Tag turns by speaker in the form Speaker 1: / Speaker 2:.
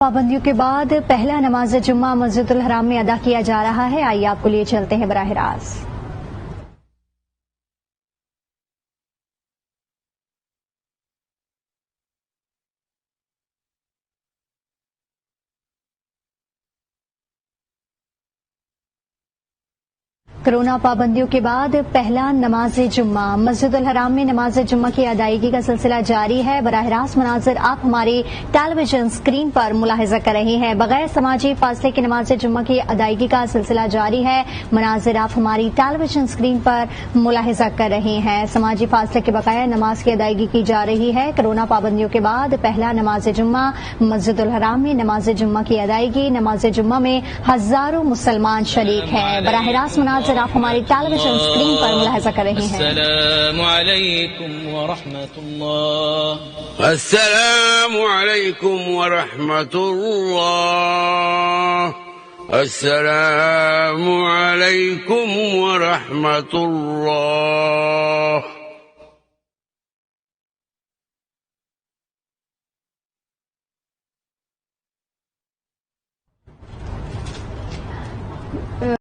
Speaker 1: پابندیوں کے بعد پہلا نماز جمعہ مسجد الحرام میں ادا کیا جا رہا ہے. آئیے آپ کو لیے چلتے ہیں براہ راست. کرونا پابندیوں کے بعد پہلا نماز جمعہ مسجد الحرام میں نماز جمعہ کی ادائیگی کا سلسلہ جاری ہے. براہ راست مناظر آپ ہماری ٹیلی ویژن اسکرین پر ملاحظہ کر رہے ہیں. بغیر سماجی فاصلے کی نماز جمعہ کی ادائیگی کا سلسلہ جاری ہے. مناظر آپ ہماری ٹیلی ویژن اسکرین پر ملاحظہ کر رہے ہیں. سماجی فاصلے کے بقایا نماز کی ادائیگی کی جا رہی ہے. کرونا پابندیوں کے بعد پہلا نماز جمعہ مسجد الحرام میں نماز جمعہ کی ادائیگی. نماز جمعہ میں ہزاروں مسلمان شریک ہیں. براہ راست مناظر آپ ہماری ٹیلی ویژن اسکرین پر ملاحظہ کر رہے ہیں.
Speaker 2: السلام علیکم ورحمۃ اللہ.
Speaker 3: السلام علیکم ورحمۃ اللہ. السلام علیکم ورحمۃ اللہ.